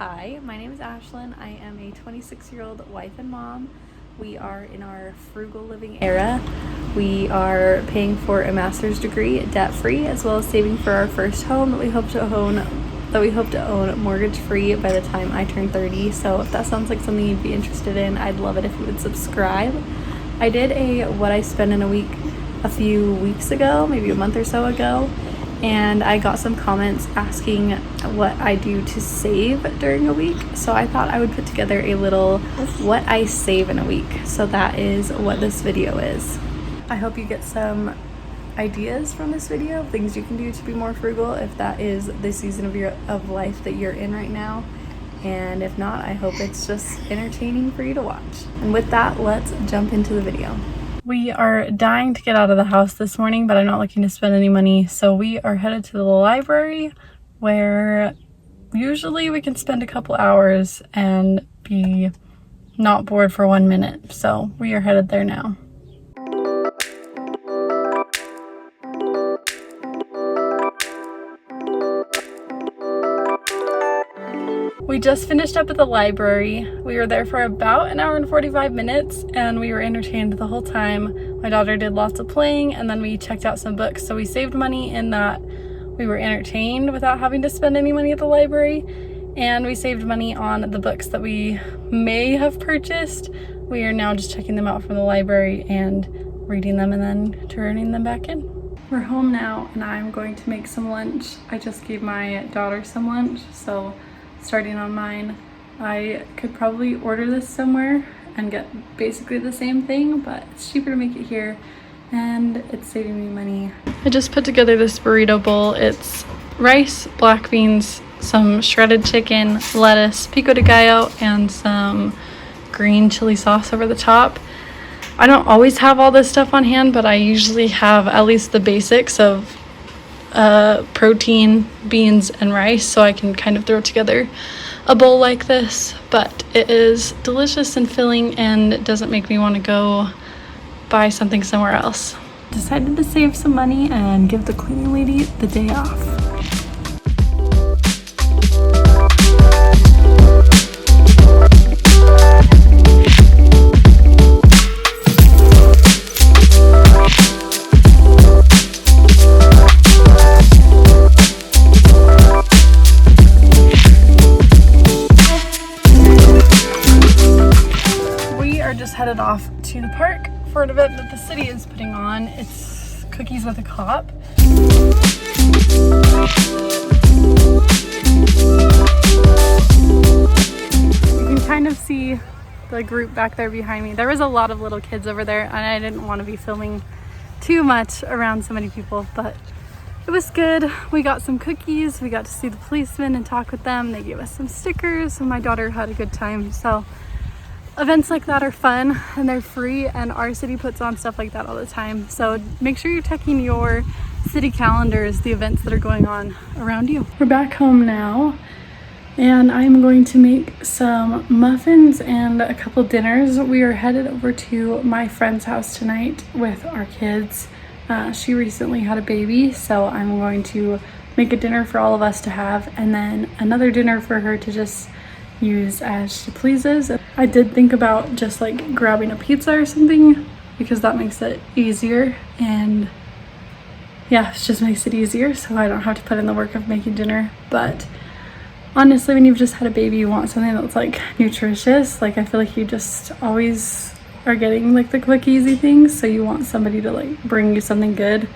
Hi, my name is Ashlyn. I am a 26-year-old wife and mom. We are in our frugal living era. We are paying for a master's degree debt-free, as well as saving for our first home that we hope to own mortgage-free by the time I turn 30. So if that sounds like something you'd be interested in, I'd love it if you would subscribe. I did a what I spend in a week a few weeks ago, maybe a month or so ago, and I got some comments asking what I do to save during a week. So I thought I would put together a little what I save in a week. So that is what this video is. I hope you get some ideas from this video, things you can do to be more frugal if that is the season of life that you're in right now. And if not, I hope it's just entertaining for you to watch. And with that, let's jump into the video. We are dying to get out of the house this morning, but I'm not looking to spend any money. So we are headed to the library, where usually we can spend a couple hours and be not bored for 1 minute. So we are headed there now. We just finished up at the library. We were there for about an hour and 45 minutes and we were entertained the whole time. My daughter did lots of playing and then we checked out some books. So we saved money in that we were entertained without having to spend any money at the library, and we saved money on the books that we may have purchased. We are now just checking them out from the library and reading them and then turning them back in. We're home now and I'm going to make some lunch. I just gave my daughter some lunch, so starting on mine. I could probably order this somewhere and get basically the same thing, but it's cheaper to make it here and it's saving me money. I just put together this burrito bowl. It's rice, black beans, some shredded chicken, lettuce, pico de gallo, and some green chili sauce over the top. I don't always have all this stuff on hand, but I usually have at least the basics of protein, beans, and rice, so I can kind of throw together a bowl like this. But it is delicious and filling and it doesn't make me want to go buy something somewhere else. Decided to save some money and give the cleaning lady the day off. Headed off to the park for an event that the city is putting on. It's Cookies with a Cop. You can kind of see the group back there behind me. There was a lot of little kids over there and I didn't want to be filming too much around so many people, but it was good. We got some cookies, we got to see the policemen and talk with them. They gave us some stickers and my daughter had a good time. So events like that are fun and they're free, and our city puts on stuff like that all the time. So make sure you're checking your city calendars, the events that are going on around you. We're back home now and I'm going to make some muffins and a couple dinners. We are headed over to my friend's house tonight with our kids. She recently had a baby, so I'm going to make a dinner for all of us to have, and then another dinner for her to just use as she pleases. I did think about just like grabbing a pizza or something because that makes it easier, and yeah, it just makes it easier so I don't have to put in the work of making dinner. But honestly, when you've just had a baby, you want something that's like nutritious. Like I feel like you just always are getting like the quick easy things, so you want somebody to like bring you something good.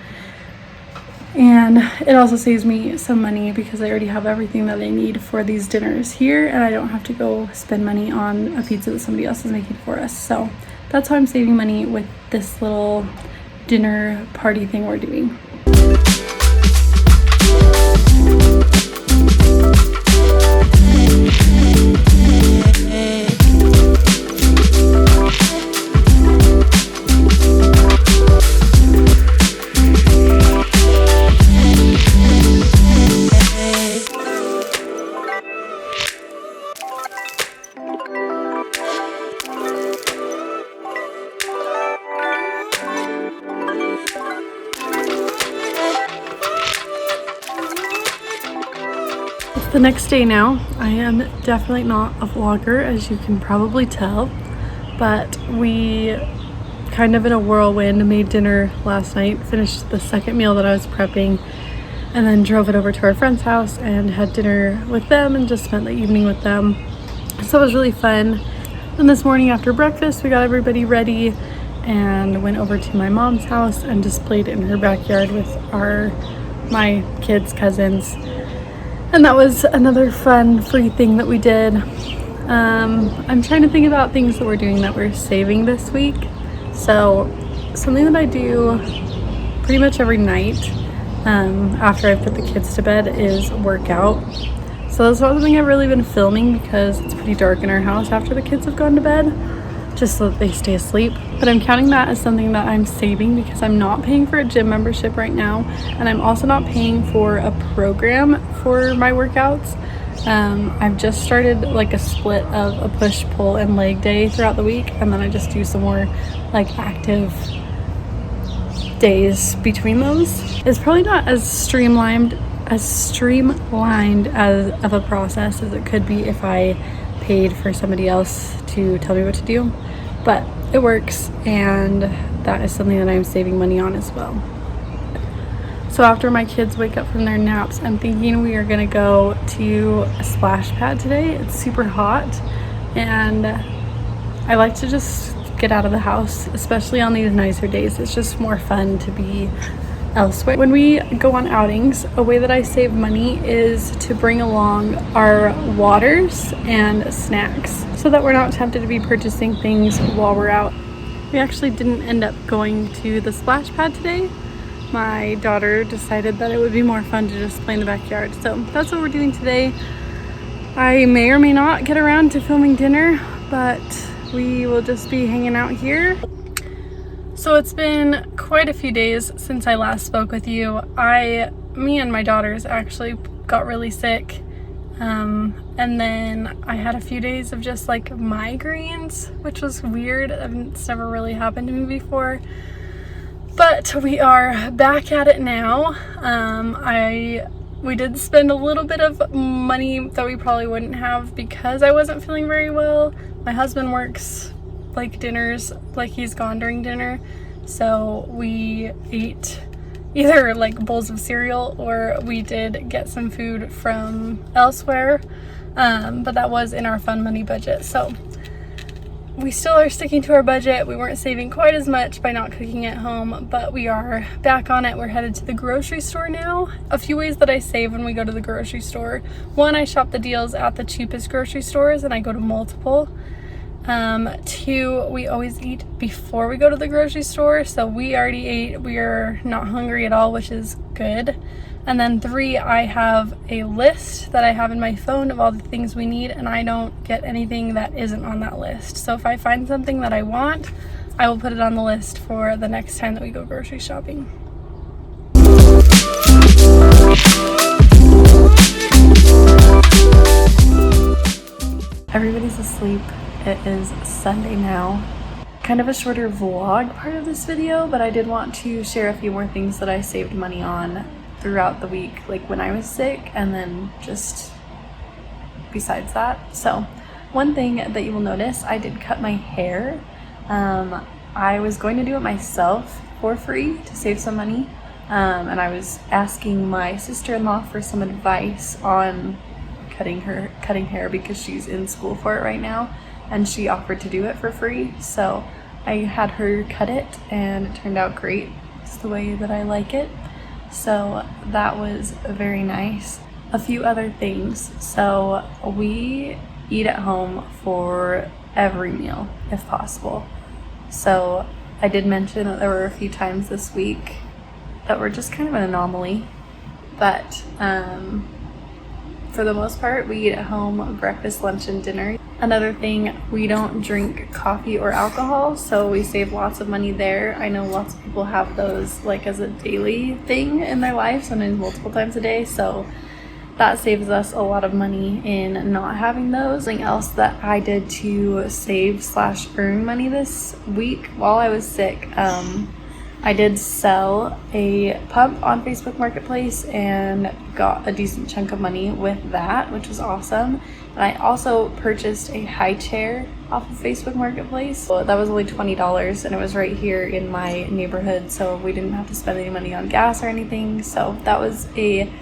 And it also saves me some money because I already have everything that I need for these dinners here and I don't have to go spend money on a pizza that somebody else is making for us. So that's how I'm saving money with this little dinner party thing we're doing. the next day now. I am definitely not a vlogger, as you can probably tell, but we kind of in a whirlwind made dinner last night, finished the second meal that I was prepping, and then drove it over to our friend's house and had dinner with them and just spent the evening with them. So it was really fun. Then this morning after breakfast, we got everybody ready and went over to my mom's house and just played in her backyard with my kids' cousins. And that was another fun free thing that we did. I'm trying to think about things that we're doing that we're saving this week. So something that I do pretty much every night after I put the kids to bed is work out. So that's not something I've really been filming because it's pretty dark in our house after the kids have gone to bed, just so that they stay asleep. But I'm counting that as something that I'm saving because I'm not paying for a gym membership right now, and I'm also not paying for a program for my workouts. I've just started like a split of a push, pull, and leg day throughout the week, and then I just do some more like active days between those. It's probably not as streamlined as of a process as it could be if I paid for somebody else to tell me what to do, but it works, and that is something that I'm saving money on as well. So after my kids wake up from their naps, I'm thinking we are gonna go to a splash pad today. It's super hot, and I like to just get out of the house, especially on these nicer days. It's just more fun to be elsewhere. When we go on outings, a way that I save money is to bring along our waters and snacks so that we're not tempted to be purchasing things while we're out. We actually didn't end up going to the splash pad today. My daughter decided that it would be more fun to just play in the backyard. So that's what we're doing today. I may or may not get around to filming dinner, but we will just be hanging out here. So it's been quite a few days since I last spoke with you. Me and my daughters actually got really sick. And then I had a few days of just like migraines, which was weird. It's never really happened to me before. But we are back at it now. We did spend a little bit of money that we probably wouldn't have because I wasn't feeling very well. My husband works like dinners, like he's gone during dinner, so we ate either like bowls of cereal or we did get some food from elsewhere, but that was in our fun money budget. So we still are sticking to our budget. We weren't saving quite as much by not cooking at home, but we are back on it. We're headed to the grocery store now. A few ways that I save when we go to the grocery store: one, I shop the deals at the cheapest grocery stores and I go to multiple. Two, we always eat before we go to the grocery store, so we already ate. We are not hungry at all, which is good. And then three, I have a list that I have in my phone of all the things we need, and I don't get anything that isn't on that list. So if I find something that I want, I will put it on the list for the next time that we go grocery shopping. Everybody's asleep. It is Sunday now. Kind of a shorter vlog part of this video, but I did want to share a few more things that I saved money on throughout the week, like when I was sick, and then just besides that. So one thing that you will notice, I did cut my hair. I was going to do it myself for free to save some money, and I was asking my sister-in-law for some advice on cutting hair because she's in school for it right now, and she offered to do it for free. So I had her cut it and it turned out great. It's the way that I like it. So that was very nice. A few other things. So we eat at home for every meal if possible. So I did mention that there were a few times this week that were just kind of an anomaly, but for the most part, we eat at home breakfast, lunch, and dinner. Another thing, we don't drink coffee or alcohol, so we save lots of money there. I know lots of people have those like as a daily thing in their life, sometimes multiple times a day, so that saves us a lot of money in not having those. Something else that I did to save / earn money this week while I was sick, I did sell a pump on Facebook Marketplace and got a decent chunk of money with that, which was awesome. And I also purchased a high chair off of Facebook Marketplace. So that was only $20 and it was right here in my neighborhood, so we didn't have to spend any money on gas or anything. So that was a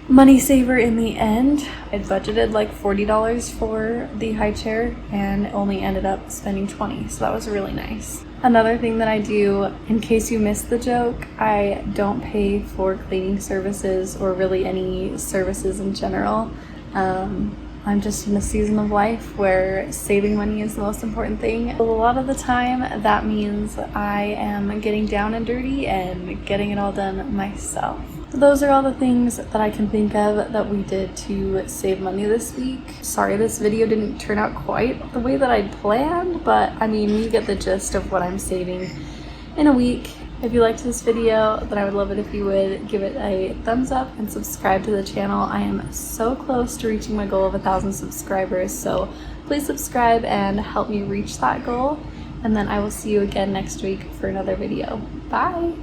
money saver in the end. I budgeted like $40 for the high chair and only ended up spending $20, so that was really nice. Another thing that I do, in case you missed the joke, I don't pay for cleaning services or really any services in general. I'm just in a season of life where saving money is the most important thing. A lot of the time that means I am getting down and dirty and getting it all done myself. So those are all the things that I can think of that we did to save money this week. Sorry this video didn't turn out quite the way that I'd planned, but I mean, you get the gist of what I'm saving in a week. If you liked this video, then I would love it if you would give it a thumbs up and subscribe to the channel. I am so close to reaching my goal of 1,000 subscribers, so please subscribe and help me reach that goal. And then I will see you again next week for another video. Bye!